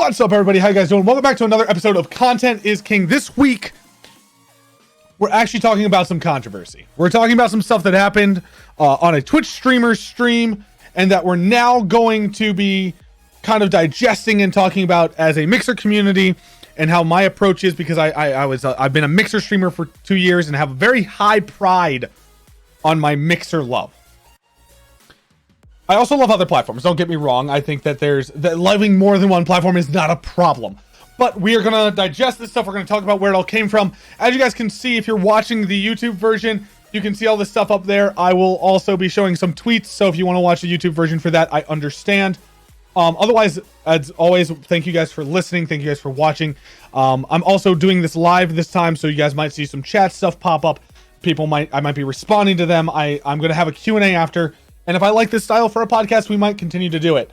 What's up, everybody? How you guys doing? Welcome back to another episode of Content is King. This week, we're actually talking about some controversy. We're talking about some stuff that happened on a Twitch streamer stream, and that we're now going to be kind of digesting and talking about as a Mixer community, and how my approach is, because I've been a Mixer streamer for 2 years and have a very high pride on my Mixer love. I also love other platforms, don't get me wrong. I think that loving more than one platform is not a problem. But we are going to digest this stuff. We're going to talk about where it all came from. As you guys can see, if you're watching the YouTube version, you can see all this stuff up there. I will also be showing some tweets, so if you want to watch the YouTube version for that, I understand. Otherwise, as always, thank you guys for listening. Thank you guys for watching. I'm also doing this live this time, so you guys might see some chat stuff pop up. I might be responding to them. I'm going to have a Q&A after. And if I like this style for a podcast, we might continue to do it.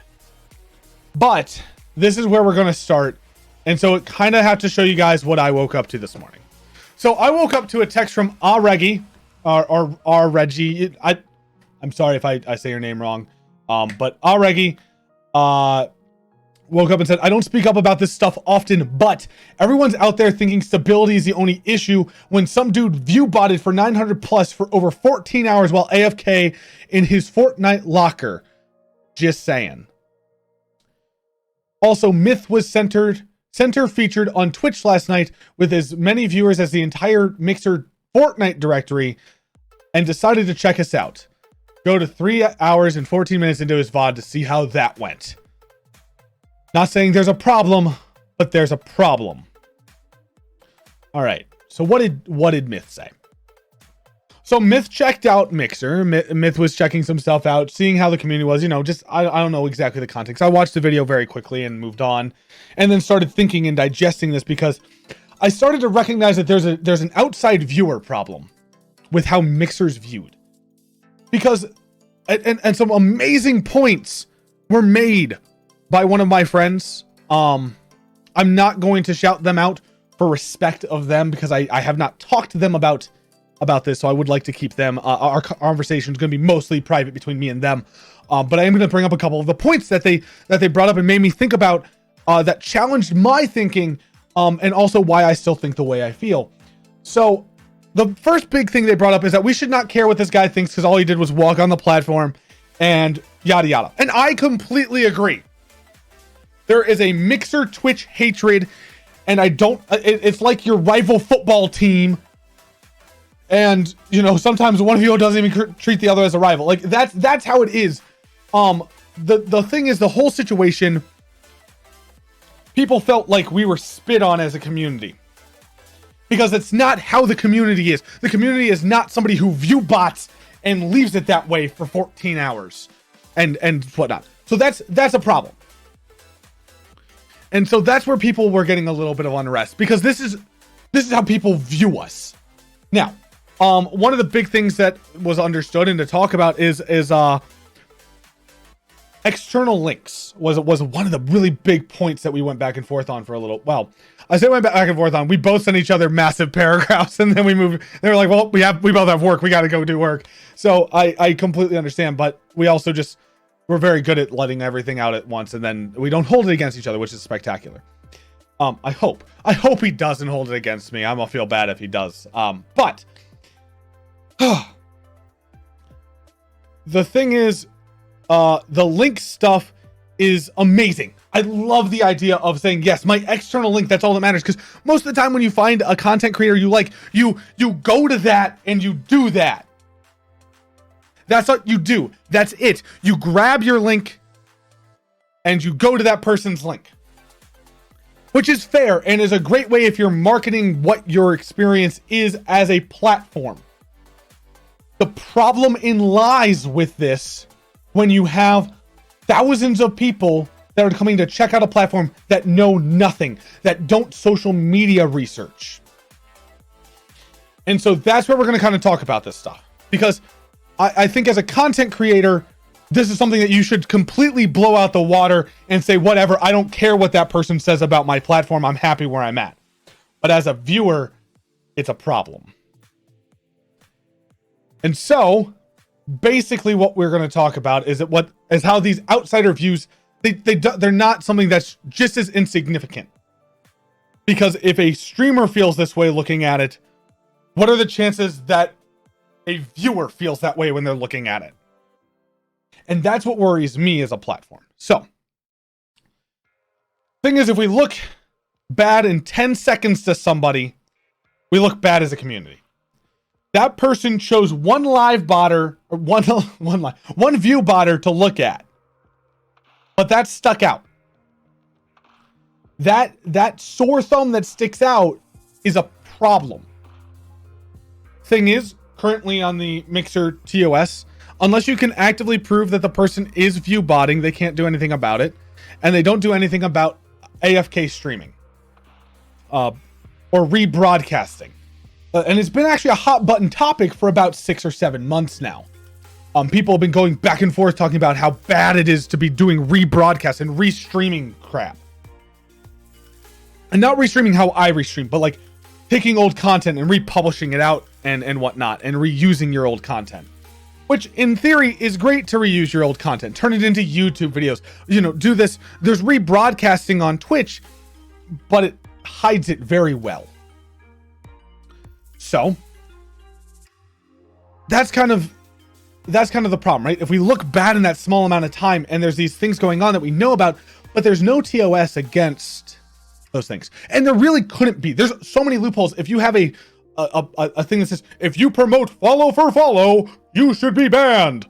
But this is where we're going to start. And so it kind of have to show you guys what I woke up to this morning. So I woke up to a text from Reggie, or Reggie. I'm sorry if I say your name wrong. But Reggie woke up and said, I don't speak up about this stuff often, but everyone's out there thinking stability is the only issue when some dude view botted for 900 plus for over 14 hours while AFK in his Fortnite locker. Just saying. Also, Myth was center featured on Twitch last night with as many viewers as the entire Mixer Fortnite directory, and decided to check us out. Go to 3 hours and 14 minutes into his VOD to see how that went. Not saying there's a problem, but there's a problem. All right. So what did Myth say? So Myth checked out Mixer. Myth was checking some stuff out, seeing how the community was. You know, just I don't know exactly the context. I watched the video very quickly and moved on, and then started thinking and digesting this, because I started to recognize that there's an outside viewer problem with how Mixer's viewed, because and some amazing points were made by one of my friends. I'm not going to shout them out for respect of them, because I have not talked to them about this, so I would like to keep them. Our conversation is going to be mostly private between me and them, but I am going to bring up a couple of the points that they brought up and made me think about, that challenged my thinking, and also why I still think the way I feel. So the first big thing they brought up is that we should not care what this guy thinks, because all he did was walk on the platform and yada yada, and I completely agree. There is a Mixer Twitch hatred, and it's like your rival football team, and you know, sometimes one of you doesn't even treat the other as a rival. Like that's how it is. The thing is, the whole situation, people felt like we were spit on as a community, because it's not how the community is. The community is not somebody who view bots and leaves it that way for 14 hours and whatnot. So that's a problem. And so that's where people were getting a little bit of unrest, because this is how people view us. Now, one of the big things that was understood and to talk about is external links was one of the really big points that we went back and forth on for a little. Well, I say went back and forth on. We both sent each other massive paragraphs, and then we moved. They were like, "Well, we both have work. We got to go do work." So I completely understand, but we also we're very good at letting everything out at once, and then we don't hold it against each other, which is spectacular. I hope he doesn't hold it against me. I'm gonna feel bad if he does. But the thing is, the link stuff is amazing. I love the idea of saying, yes, my external link, that's all that matters, because most of the time when you find a content creator you like, you go to that and you do that. That's what you do. That's it. You grab your link and you go to that person's link, which is fair and is a great way if you're marketing what your experience is as a platform. The problem lies with this when you have thousands of people that are coming to check out a platform that know nothing, that don't social media research. And so that's where we're going to kind of talk about this stuff, because I think as a content creator, this is something that you should completely blow out the water and say, whatever, I don't care what that person says about my platform. I'm happy where I'm at. But as a viewer, it's a problem. And so basically what we're going to talk about is how these outsider views they're not something that's just as insignificant. Because if a streamer feels this way looking at it, what are the chances that a viewer feels that way when they're looking at it? And that's what worries me as a platform. So, thing is, if we look bad in 10 seconds to somebody, we look bad as a community. That person chose one live botter, or one view botter to look at. But that stuck out. That sore thumb that sticks out is a problem. Thing is, currently on the Mixer TOS, unless you can actively prove that the person is view botting, they can't do anything about it. And they don't do anything about AFK streaming. Or rebroadcasting. And it's been actually a hot button topic for about 6 or 7 months now. People have been going back and forth talking about how bad it is to be doing rebroadcast and restreaming crap. And not restreaming how I restream, but like taking old content and republishing it out and whatnot, and reusing your old content. Which in theory is great to reuse your old content. Turn it into YouTube videos. You know, do this. There's rebroadcasting on Twitch, but it hides it very well. So that's kind of the problem, right? If we look bad in that small amount of time and there's these things going on that we know about, but there's no TOS against those things. And there really couldn't be. There's so many loopholes. If you have a thing that says, if you promote follow for follow, you should be banned.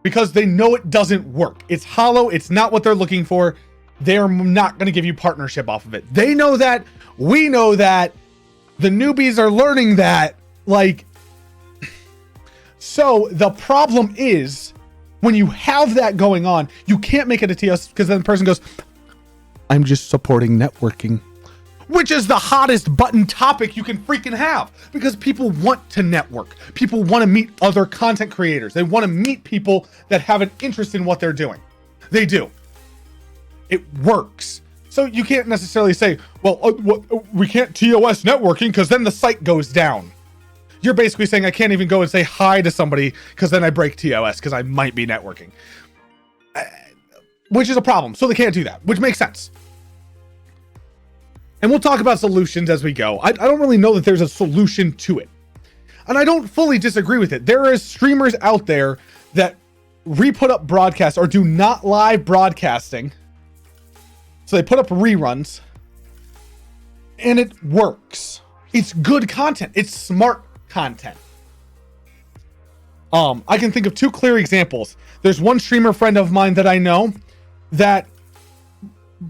Because they know it doesn't work. It's hollow. It's not what they're looking for. They're not going to give you partnership off of it. They know that. We know that. The newbies are learning that. Like, so the problem is when you have that going on, you can't make it a TOS because then the person goes, I'm just supporting networking, which is the hottest button topic you can freaking have, because people want to network. People want to meet other content creators. They want to meet people that have an interest in what they're doing. They do. It works. So you can't necessarily say, well, we can't TOS networking because then the site goes down. You're basically saying I can't even go and say hi to somebody because then I break TOS because I might be networking. Which is a problem. So they can't do that, which makes sense. And we'll talk about solutions as we go. I don't really know that there's a solution to it. And I don't fully disagree with it. There is streamers out there that re-put up broadcasts or do not live broadcasting. So they put up reruns. And it works. It's good content. It's smart content. I can think of 2 clear examples. There's one streamer friend of mine that I know that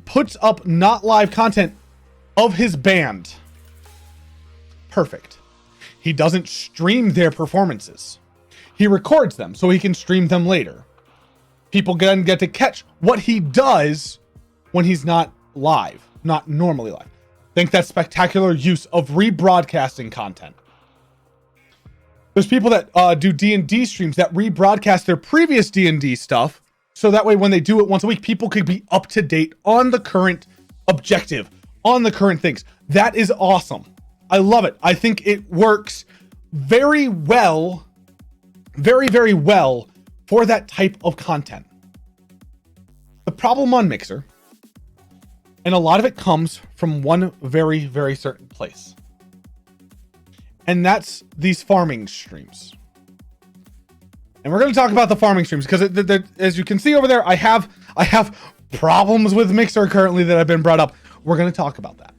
puts up not live content of his band. Perfect. He doesn't stream their performances. He records them so he can stream them later. People then get to catch what he does when he's not live, not normally live. Think that's spectacular use of rebroadcasting content. There's people that do D&D streams that rebroadcast their previous D&D stuff, so that way when they do it once a week, people could be up to date on the current objective, on the current things. That is awesome. I love it. I think it works very well, very, very well for that type of content. The problem on Mixer, and a lot of it comes from one very, very certain place. And that's these farming streams. And we're going to talk about the farming streams because as you can see over there, I have problems with Mixer currently that have been brought up. We're going to talk about that.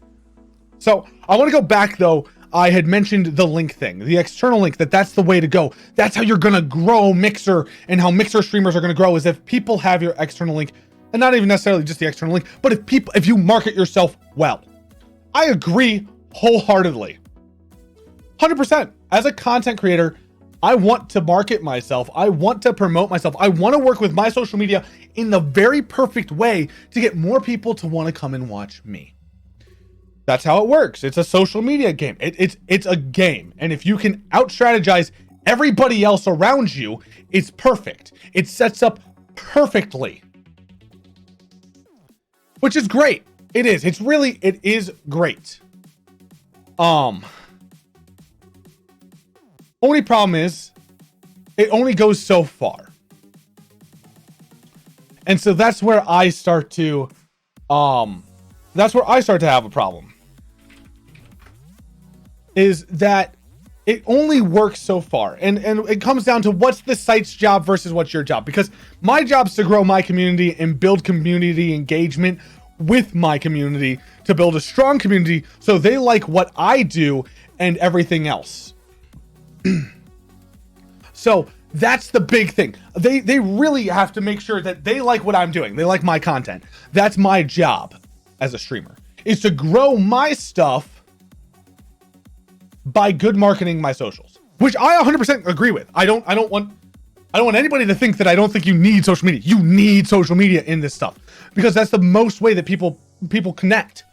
So I want to go back though. I had mentioned the link thing, the external link, that's the way to go. That's how you're going to grow Mixer, and how Mixer streamers are going to grow is if people have your external link, and not even necessarily just the external link, but if you market yourself well. I agree wholeheartedly. 100%. As a content creator, I want to market myself. I want to promote myself. I want to work with my social media in the very perfect way to get more people to want to come and watch me. That's how it works. It's a social media game. It's a game. And if you can out-strategize everybody else around you, it's perfect. It sets up perfectly. Which is great. It is. It is great. Only problem is, it only goes so far. And so that's where I start to have a problem. Is that it only works so far. And it comes down to what's the site's job versus what's your job. Because my job is to grow my community and build community engagement with my community, to build a strong community so they like what I do and everything else. So that's the big thing. They really have to make sure that they like what I'm doing. They like my content. That's my job as a streamer, is to grow my stuff by good marketing my socials, which I 100% agree with. I don't want anybody to think that I don't think you need social media. You need social media in this stuff, because that's the most way that people connect.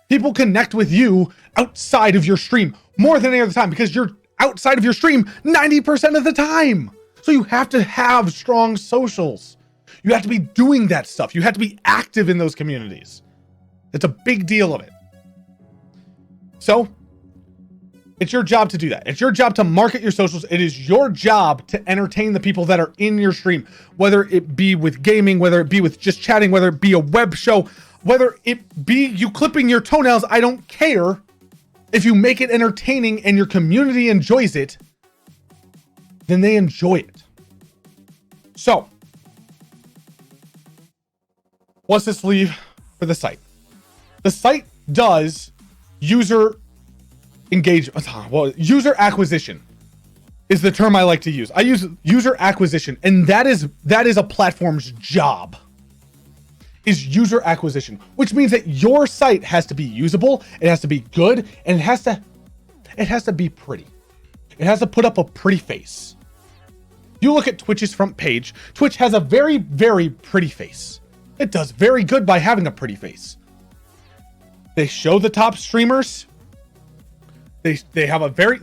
People connect with you outside of your stream more than any other time, because you're outside of your stream 90% of the time. So you have to have strong socials. You have to be doing that stuff. You have to be active in those communities. It's a big deal of it. So it's your job to do that. It's your job to market your socials. It is your job to entertain the people that are in your stream, whether it be with gaming, whether it be with just chatting, whether it be a web show, whether it be you clipping your toenails. I don't care. If you make it entertaining and your community enjoys it, then they enjoy it. So what's this leave for the site? The site does user engagement. Well, user acquisition is the term I like to use. I use user acquisition, and that is a platform's job, is user acquisition, which means that your site has to be usable, it has to be good, and it has to be pretty. It has to put up a pretty face. You look at Twitch's front page. Twitch has a very, very pretty face. It does very good by having a pretty face. They show the top streamers. They have a very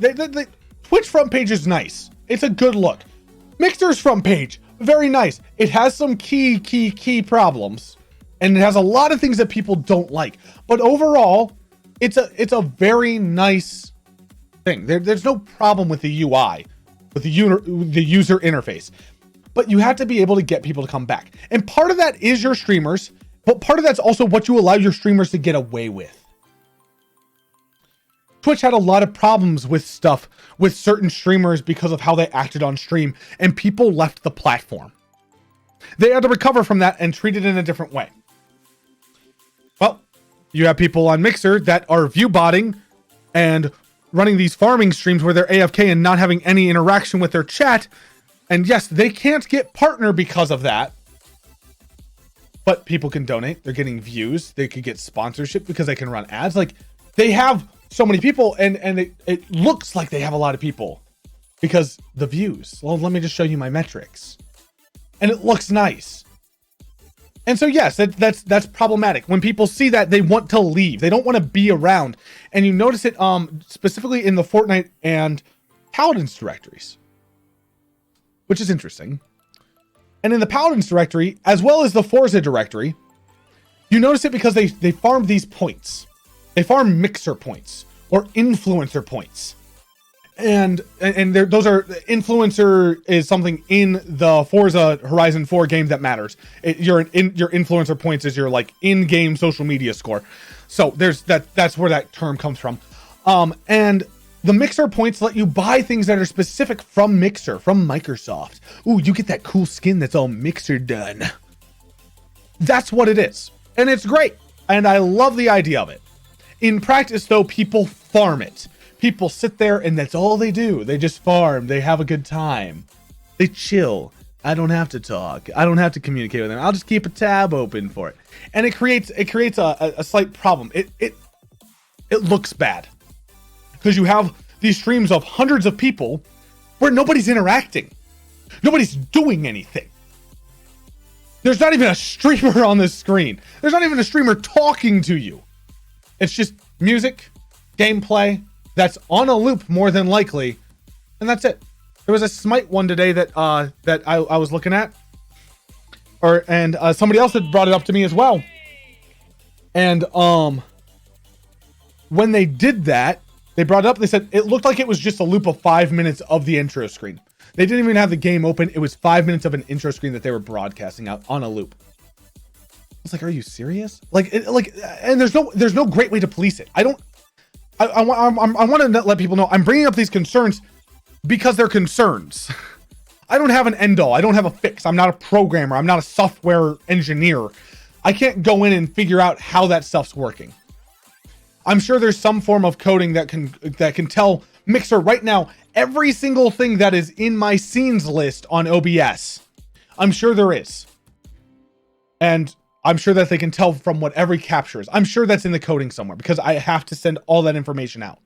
Twitch front page is nice. It's a good look. Mixer's front page, very nice. It has some key problems, and it has a lot of things that people don't like. But overall, it's a very nice thing. There's no problem with the UI, with the user interface. But you have to be able to get people to come back. And part of that is your streamers, but part of that's also what you allow your streamers to get away with. Twitch had a lot of problems with stuff with certain streamers because of how they acted on stream, and people left the platform. They had to recover from that and treat it in a different way. Well, you have people on Mixer that are view botting and running these farming streams where they're AFK and not having any interaction with their chat. And yes, they can't get partner because of that. But people can donate. They're getting views. They could get sponsorship because they can run ads. Like, they have so many people, and it looks like they have a lot of people because the views. Well, let me just show you my metrics. And it looks nice. And so yes, that's problematic. When people see that, they want to leave. They don't want to be around. And you notice it specifically in the Fortnite and Paladins directories, which is interesting. And in the Paladins directory, as well as the Forza directory, you notice it because they farm these points. They farm mixer points or influencer points. And those are, influencer is something in the Forza Horizon 4 game that matters. Your influencer points is your like in-game social media score. So that's where that term comes from. And the Mixer points let you buy things that are specific from Mixer, from Microsoft. Ooh, you get that cool skin that's all Mixer done. That's what it is. And it's great. And I love the idea of it. In practice, though, people farm it. People sit there and that's all they do. They just farm. They have a good time. They chill. I don't have to talk. I don't have to communicate with them. I'll just keep a tab open for it. And it creates a slight problem. It looks bad. Because you have these streams of hundreds of people where nobody's interacting. Nobody's doing anything. There's not even a streamer on the screen. There's not even a streamer talking to you. It's just music, gameplay, that's on a loop more than likely, and that's it. There was a Smite one today that I was looking at, and somebody else had brought it up to me as well. And when they did that, They brought it up. They said it looked like it was just a loop of 5 minutes of the intro screen. They didn't even have the game open. It was 5 minutes of an intro screen that they were broadcasting out on a loop. I was like, are you serious? And there's no great way to police it. I want to let people know I'm bringing up these concerns because they're concerns. I don't have an end all. I don't have a fix. I'm not a programmer. I'm not a software engineer. I can't go in and figure out how that stuff's working. I'm sure there's some form of coding that can tell Mixer right now every single thing that is in my scenes list on OBS. I'm sure there is. And I'm sure that they can tell from what every capture is. I'm sure that's in the coding somewhere because I have to send all that information out.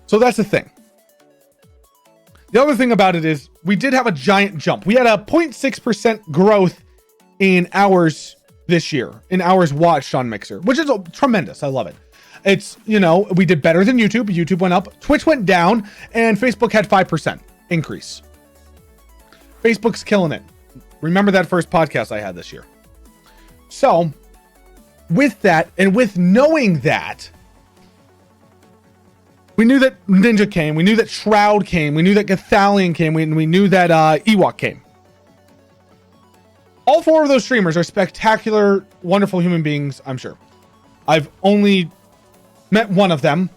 So that's the thing. The other thing about it is we did have a giant jump. We had a 0.6% growth in hours this year, in hours watched on Mixer, which is tremendous. I love it. It's, you know, we did better than YouTube. YouTube went up, Twitch went down, and Facebook had 5% increase. Facebook's killing it. Remember that first podcast I had this year. So with that, and with knowing that, we knew that Ninja came, we knew that Shroud came, we knew that Gathalion came, we knew that Ewok came. All four of those streamers are spectacular, wonderful human beings, I'm sure. I've only met one of them,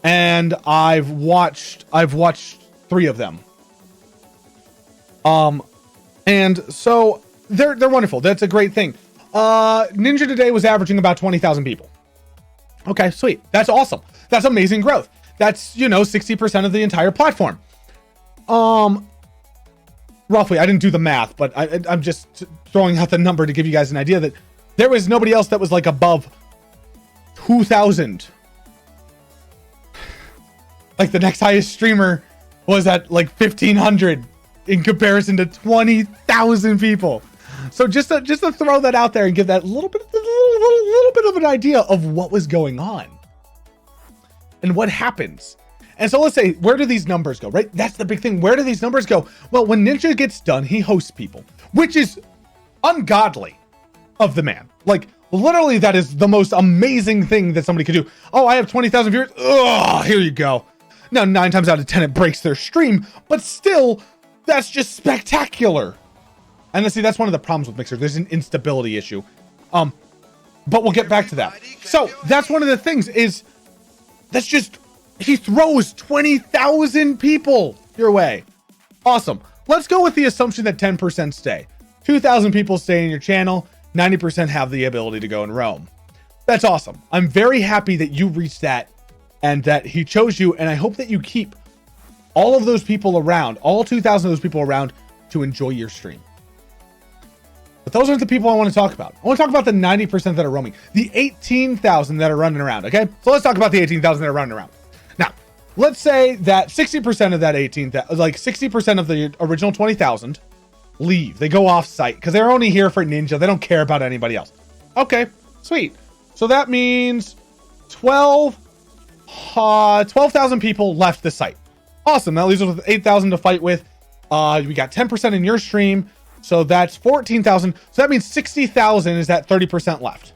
and I've watched 3 of them. And so they're wonderful. That's a great thing. Ninja today was averaging about 20,000 people. Okay, sweet. That's awesome. That's amazing growth. That's, you know, 60% of the entire platform. Roughly, I didn't do the math, but I'm just throwing out the number to give you guys an idea that there was nobody else that was like above 2,000. Like the next highest streamer was at like 1,500 in comparison to 20,000 people. So just to throw that out there and give that little bit of an idea of what was going on and what happens. And so let's say, where do these numbers go, right? That's the big thing. Where do these numbers go? Well, when Ninja gets done, he hosts people, which is ungodly of the man. Like, literally, that is the most amazing thing that somebody could do. Oh, I have 20,000 viewers. Oh, here you go. Now, 9 times out of 10, it breaks their stream, but still, that's just spectacular. And let's see, that's one of the problems with Mixer. There's an instability issue. But we'll get back to that. So that's one of the things is that's just, he throws 20,000 people your way. Awesome. Let's go with the assumption that 10% stay. 2,000 people stay in your channel. 90% have the ability to go and roam. That's awesome. I'm very happy that you reached that and that he chose you. And I hope that you keep all of those people around, all 2,000 of those people around to enjoy your stream. But those aren't the people I want to talk about. I want to talk about the 90% that are roaming, the 18,000 that are running around. Okay. So let's talk about the 18,000 that are running around. Now, let's say that 60% of that 18,000, like 60% of the original 20,000 leave. They go off site because they're only here for Ninja. They don't care about anybody else. Okay, sweet. So that means 12,000 people left the site. Awesome. That leaves us with 8,000 to fight with. We got 10% in your stream. So that's 14,000. So that means 60,000 is that 30% left.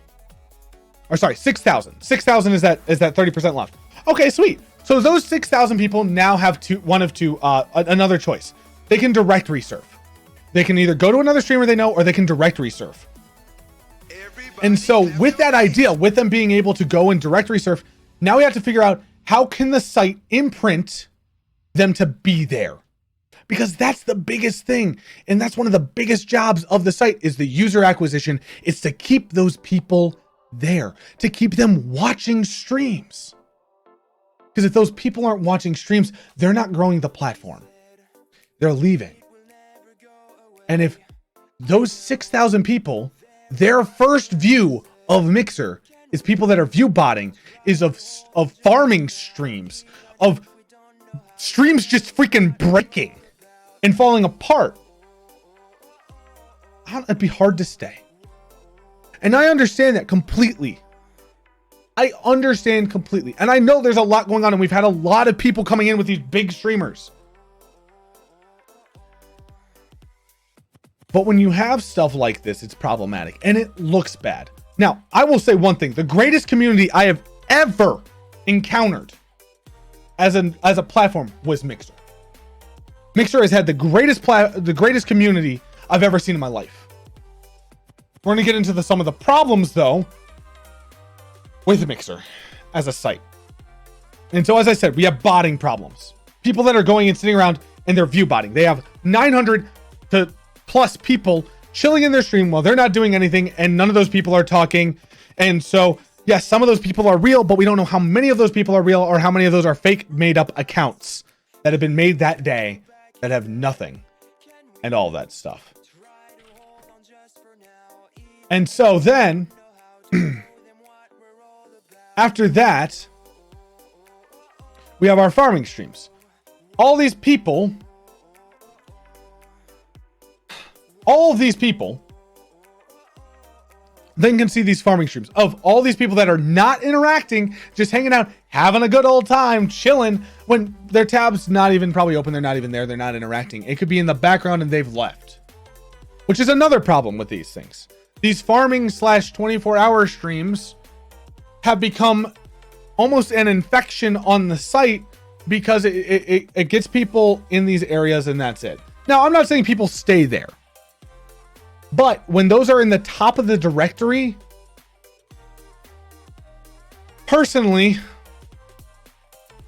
Or sorry, 6,000. 6,000 is that 30% left. Okay, sweet. So those 6,000 people now have another choice. They can direct resurf. They can either go to another streamer they know, or they can direct resurf. And so with that idea, with them being able to go and direct resurf, now we have to figure out how can the site imprint them to be there? Because that's the biggest thing. And that's one of the biggest jobs of the site is the user acquisition. It's to keep those people there, to keep them watching streams. Because if those people aren't watching streams, they're not growing the platform. They're leaving. And if those 6,000 people, their first view of Mixer is people that are view botting, is of farming streams, of streams just freaking breaking and falling apart, it'd be hard to stay. And I understand that completely. I understand completely. And I know there's a lot going on, and we've had a lot of people coming in with these big streamers. But when you have stuff like this, it's problematic and it looks bad. Now, I will say one thing. The greatest community I have ever encountered as a platform was Mixer. Mixer has had the greatest community I've ever seen in my life. We're going to get into some of the problems though with Mixer as a site. And so, as I said, we have botting problems. People that are going and sitting around and they're view botting. They have 900 to plus people chilling in their stream while they're not doing anything, and none of those people are talking. And so, yes, some of those people are real, but we don't know how many of those people are real or how many of those are fake made up accounts that have been made that day that have nothing and all that stuff. And so then after that, we have our farming streams. All of these people then can see these farming streams of all these people that are not interacting, just hanging out, having a good old time, chilling, when their tab's not even probably open, they're not even there, they're not interacting. It could be in the background and they've left, which is another problem with these things. These farming / 24-hour streams have become almost an infection on the site because it gets people in these areas and that's it. Now, I'm not saying people stay there, but when those are in the top of the directory, personally,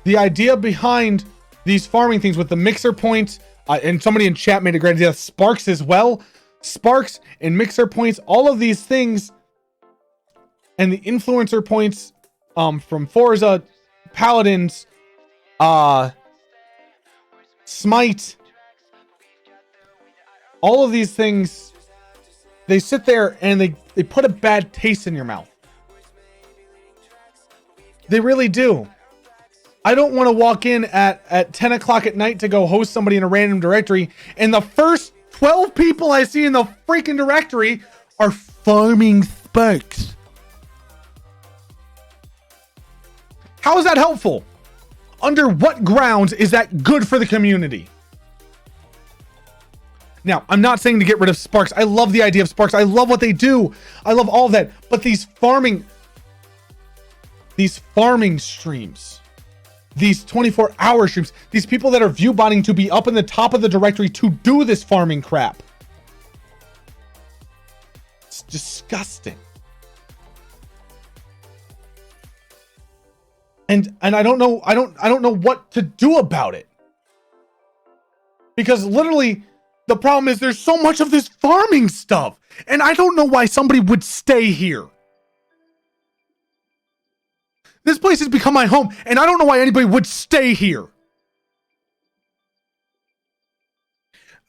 the idea behind these farming things with the mixer points, and somebody in chat made a great idea, Sparks as well, Sparks and mixer points, all of these things, and the influencer points from Forza, Paladins, Smite, all of these things, they sit there and they put a bad taste in your mouth. They really do. I don't want to walk in at 10 o'clock at night to go host somebody in a random directory, and the first 12 people I see in the freaking directory are farming Sparks. How is that helpful? Under what grounds is that good for the community? Now, I'm not saying to get rid of Sparks. I love the idea of Sparks. I love what they do. I love all of that. But these farming streams, these 24-hour streams, these people that are view botting to be up in the top of the directory to do this farming crap. It's disgusting. And I don't know what to do about it. Because literally the problem is there's so much of this farming stuff, and I don't know why somebody would stay here. This place has become my home, and I don't know why anybody would stay here.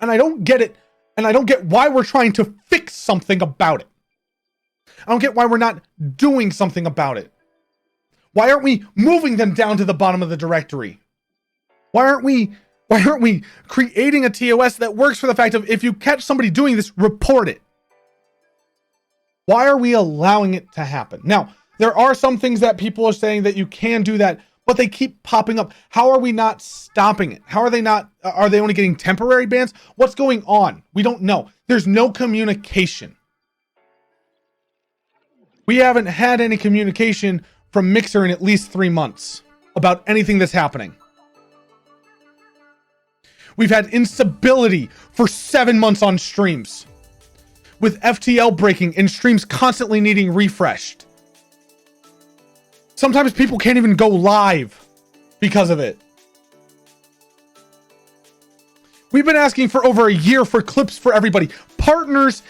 And I don't get it, and I don't get why we're trying to fix something about it. I don't get why we're not doing something about it. Why aren't we moving them down to the bottom of the directory? Why aren't we creating a TOS that works for the fact of if you catch somebody doing this, report it? Why are we allowing it to happen? Now, there are some things that people are saying that you can do that, but they keep popping up. How are we not stopping it? How are they not? Are they only getting temporary bans? What's going on? We don't know. There's no communication. We haven't had any communication from Mixer in at least 3 months about anything that's happening. We've had instability for 7 months on streams, with FTL breaking and streams constantly needing refreshed. Sometimes people can't even go live because of it. We've been asking for over a year for clips for everybody. Partners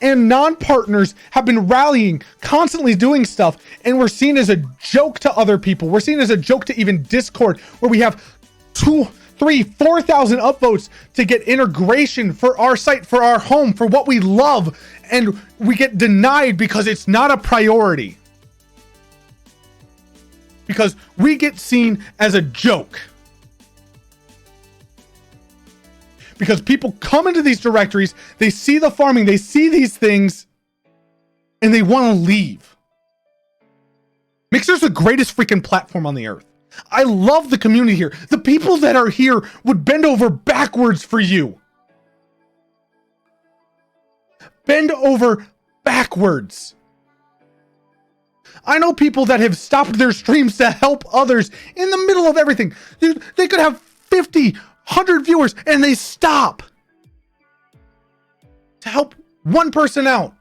and non-partners have been rallying, constantly doing stuff, and we're seen as a joke to other people. We're seen as a joke to even Discord, where we have 2,000, 3,000, 4,000 upvotes to get integration for our site, for our home, for what we love, and we get denied because it's not a priority. Because we get seen as a joke. Because people come into these directories, they see the farming, they see these things, and they want to leave. Mixer's the greatest freaking platform on the earth. I love the community here. The people that are here would bend over backwards for you. Bend over backwards. I know people that have stopped their streams to help others in the middle of everything. Dude, they could have 50, 100 viewers and they stop to help one person out.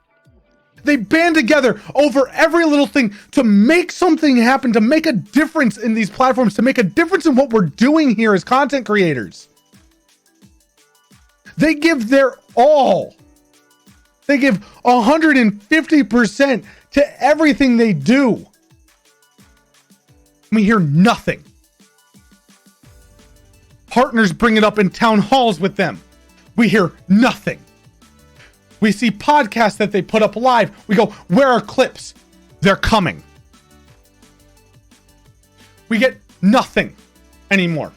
They band together over every little thing to make something happen, to make a difference in these platforms, to make a difference in what we're doing here as content creators. They give their all. They give 150% to everything they do. We hear nothing. Partners bring it up in town halls with them. We hear nothing. We see podcasts that they put up live. We go, where are clips? They're coming. We get nothing anymore.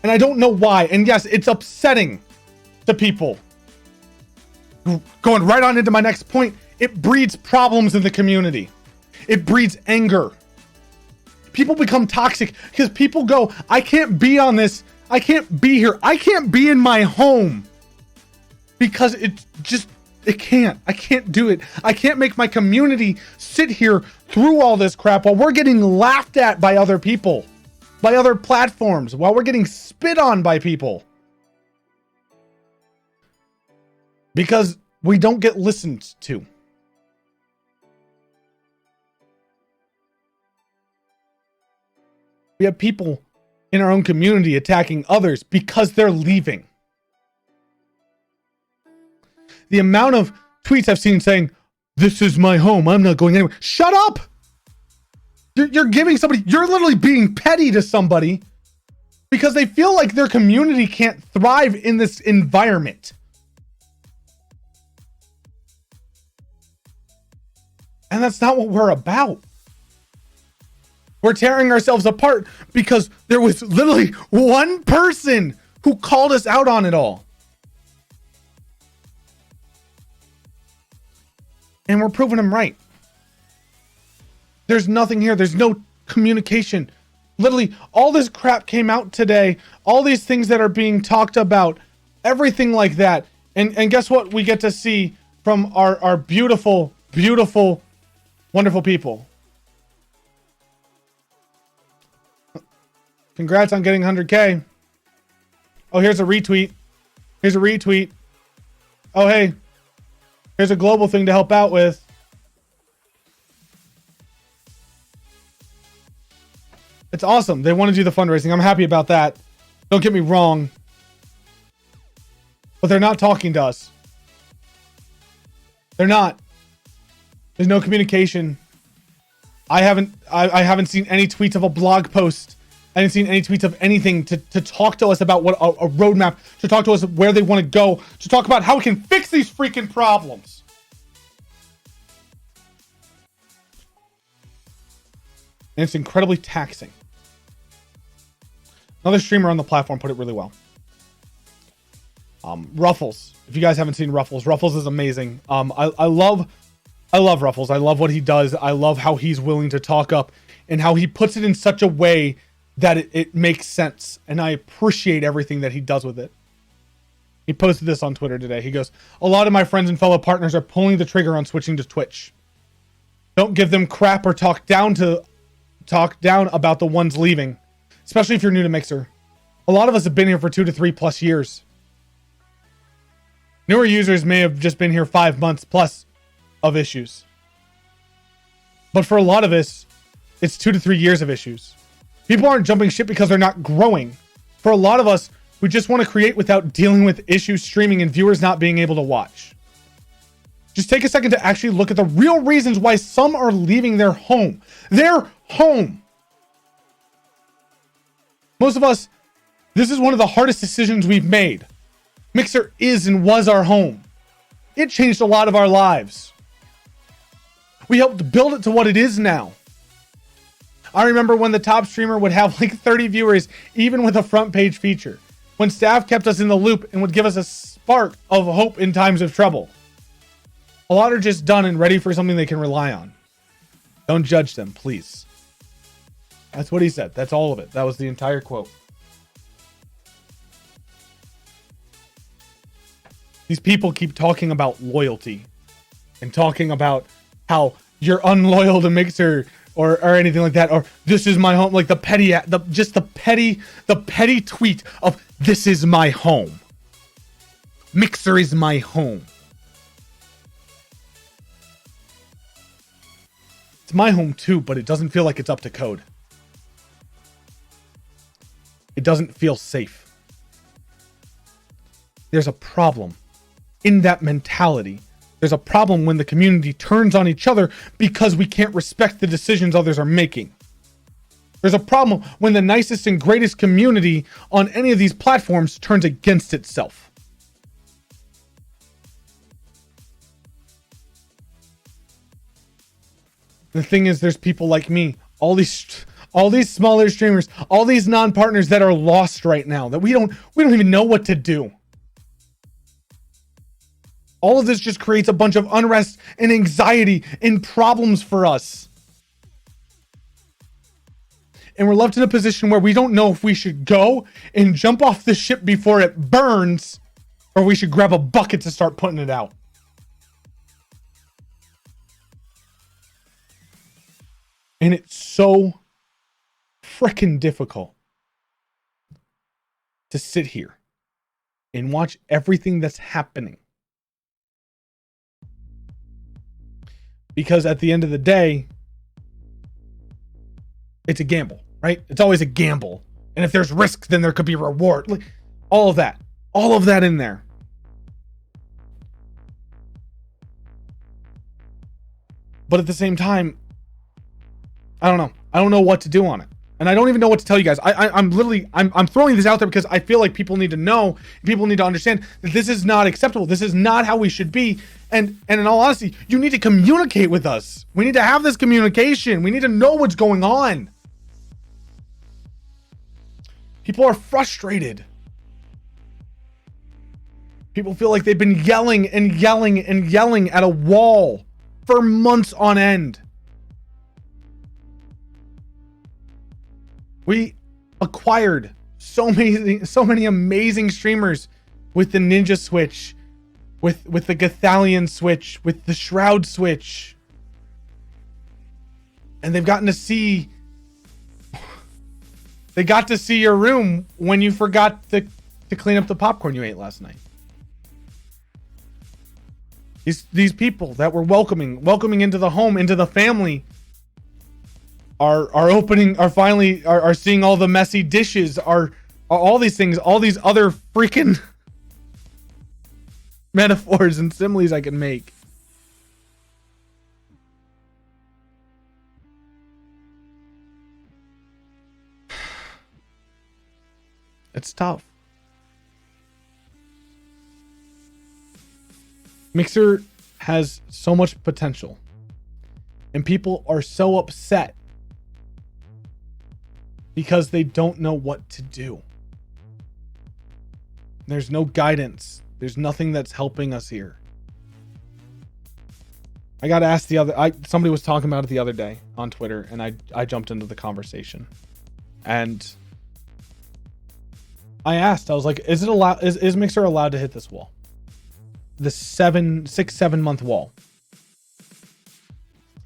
And I don't know why. And yes, it's upsetting to people. Going right on into my next point, it breeds problems in the community. It breeds anger. People become toxic because people go, I can't be on this. I can't be here. I can't be in my home. Because I can't do it. I can't make my community sit here through all this crap while we're getting laughed at by other people, by other platforms, while we're getting spit on by people. Because we don't get listened to. We have people in our own community attacking others because they're leaving. The amount of tweets I've seen saying, this is my home, I'm not going anywhere. Shut up! You're giving somebody, you're literally being petty to somebody because they feel like their community can't thrive in this environment. And that's not what we're about. We're tearing ourselves apart because there was literally one person who called us out on it all. And we're proving him right. There's nothing here. There's no communication. Literally, all this crap came out today. All these things that are being talked about. Everything like that. And guess what we get to see from our beautiful, beautiful, wonderful people. Congrats on getting 100K. Oh, here's a retweet. Here's a retweet. Oh, hey. Here's a global thing to help out with. It's awesome. They want to do the fundraising. I'm happy about that. Don't get me wrong. But they're not talking to us. They're not. There's no communication. I haven't seen any tweets of a blog post. I haven't seen any tweets of anything to talk to us about what a roadmap, to talk to us where they want to go, to talk about how we can fix these freaking problems. And it's incredibly taxing. Another streamer on the platform put it really well. Ruffles. If you guys haven't seen Ruffles, Ruffles is amazing. I love Ruffles. I love what he does. I love how he's willing to talk up and how he puts it in such a way that it makes sense. And I appreciate everything that he does with it. He posted this on Twitter today. He goes, a lot of my friends and fellow partners are pulling the trigger on switching to Twitch. Don't give them crap or talk down about the ones leaving, especially if you're new to Mixer. A lot of us have been here for 2 to 3 plus years. Newer users may have just been here 5 months plus of issues. But for a lot of us, it's 2 to 3 years of issues. People aren't jumping ship because they're not growing. For a lot of us, we just want to create without dealing with issues streaming and viewers not being able to watch. Just take a second to actually look at the real reasons why some are leaving their home. Their home. Most of us, this is one of the hardest decisions we've made. Mixer is and was our home. It changed a lot of our lives. We helped build it to what it is now. I remember when the top streamer would have like 30 viewers, even with a front page feature. When staff kept us in the loop and would give us a spark of hope in times of trouble. A lot are just done and ready for something they can rely on. Don't judge them, please. That's what he said. That's all of it. That was the entire quote. These people keep talking about loyalty and talking about how you're unloyal to Mixer or anything like that, or this is my home, like the petty tweet of this is my home. Mixer is my home. It's my home too, but it doesn't feel like it's up to code. It doesn't feel safe. There's a problem in that mentality. There's a problem when the community turns on each other because we can't respect the decisions others are making. There's a problem when the nicest and greatest community on any of these platforms turns against itself. The thing is, there's people like me, all these smaller streamers, all these non-partners that are lost right now, that we don't even know what to do. All of this just creates a bunch of unrest and anxiety and problems for us. And we're left in a position where we don't know if we should go and jump off the ship before it burns, or we should grab a bucket to start putting it out. And it's so freaking difficult to sit here and watch everything that's happening. Because at the end of the day, it's a gamble, right? It's always a gamble. And if there's risk, then there could be reward. Like, all of that in there. But at the same time, I don't know what to do on it. And I don't even know what to tell you guys. I'm throwing this out there because I feel like people need to know, people need to understand that this is not acceptable. This is not how we should be. And in all honesty, you need to communicate with us. We need to have this communication. We need to know what's going on. People are frustrated. People feel like they've been yelling and yelling and yelling at a wall for months on end. We acquired so many amazing streamers with the Ninja Switch, with the Gathalion Switch, with the Shroud Switch. And they got to see your room when you forgot to clean up the popcorn you ate last night. These people that were welcoming into the home, into the family, are seeing all the messy dishes, are all these things, all these other freaking metaphors and similes I can make. It's tough. Mixer has so much potential, and people are so upset because they don't know what to do. There's no guidance. There's nothing that's helping us here. I got asked somebody was talking about it the other day on Twitter, and I jumped into the conversation. And I asked, I was like, is Mixer allowed to hit this wall? The 7 month wall.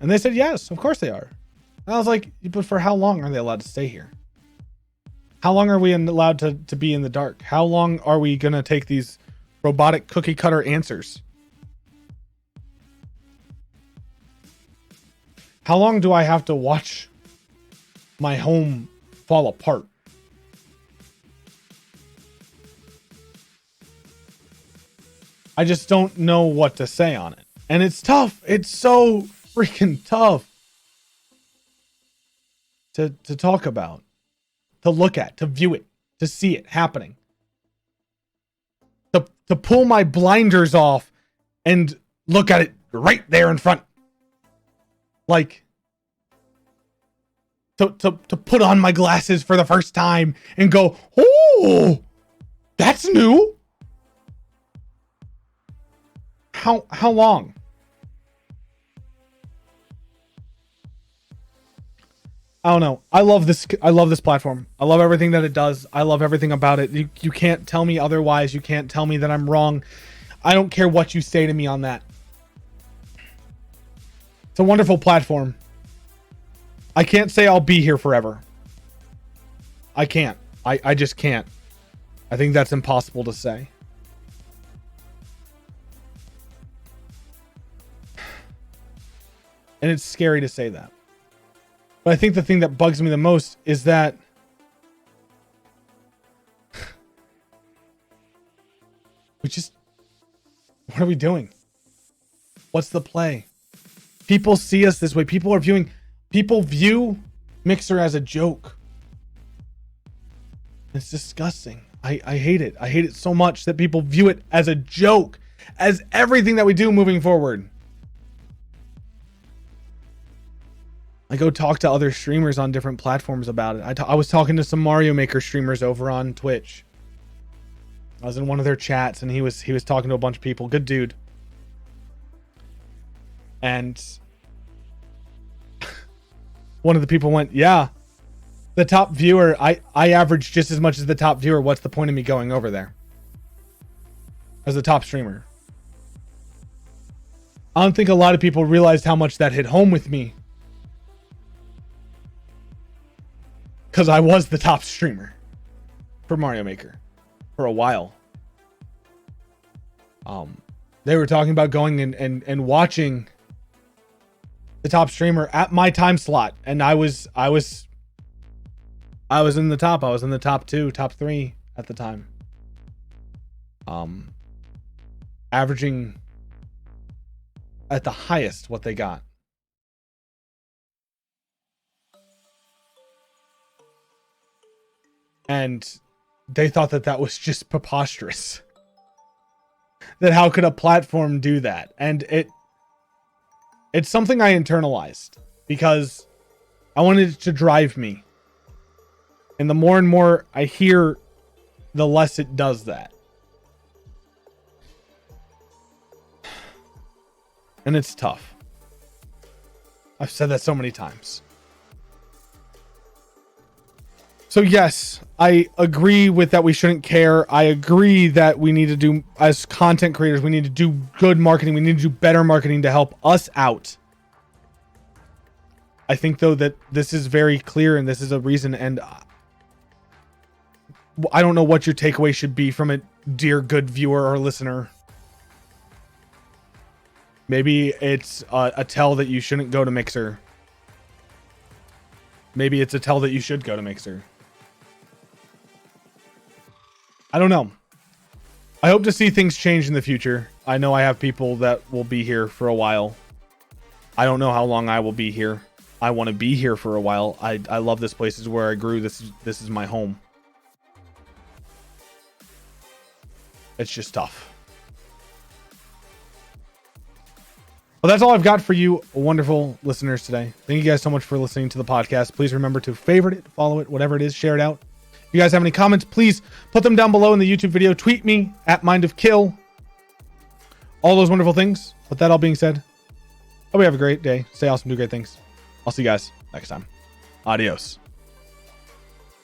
And they said, yes, of course they are. And I was like, but for how long are they allowed to stay here? How long are we allowed to be in the dark? How long are we going to take these robotic cookie cutter answers? How long do I have to watch my home fall apart? I just don't know what to say on it. And it's tough. It's so freaking tough to talk about, to look at, to view it, to see it happening. To pull my blinders off and look at it right there in front. Like, to put on my glasses for the first time and go, oh, that's new. How long? I don't know. I love this platform. I love everything that it does. I love everything about it. You can't tell me otherwise. You can't tell me that I'm wrong. I don't care what you say to me on that. It's a wonderful platform. I can't say I'll be here forever. I can't. I just can't. I think that's impossible to say. And it's scary to say that. But I think the thing that bugs me the most is that what are we doing? What's the play? People see us this way. People view Mixer as a joke. It's disgusting. I hate it. I hate it so much that people view it as a joke, as everything that we do moving forward. I go talk to other streamers on different platforms about it. I was talking to some Mario Maker streamers over on Twitch. I was in one of their chats and he was talking to a bunch of people. Good dude. And one of the people went, yeah, the top viewer, I average just as much as the top viewer. What's the point of me going over there as the top streamer? I don't think a lot of people realized how much that hit home with me, because I was the top streamer for Mario Maker for a while. They were talking about going and watching the top streamer at my time slot, and I was in the top. I was in the top 2, top 3 at the time. Averaging at the highest what they got. And they thought that that was just preposterous. That how could a platform do that? And it's something I internalized because I wanted it to drive me. And the more and more I hear, the less it does that. And it's tough. I've said that so many times. So yes, I agree with that we shouldn't care. I agree that we need to do, as content creators, we need to do good marketing. We need to do better marketing to help us out. I think though that this is very clear and this is a reason, and I don't know what your takeaway should be from it, dear good viewer or listener. Maybe it's a tell that you shouldn't go to Mixer. Maybe it's a tell that you should go to Mixer. I don't know. I hope to see things change in the future. I know I have people that will be here for a while. I don't know how long I will be here. I want to be here for a while. I love this place. This is where I grew. This is my home. It's just tough. Well, that's all I've got for you wonderful listeners today. Thank you guys so much for listening to the podcast. Please remember to favorite it, follow it, whatever it is, share it out. If you guys have any comments, please put them down below in the YouTube video. Tweet me at mindofkill. All those wonderful things. With that all being said, hope you have a great day. Stay awesome, do great things. I'll see you guys next time. Adios.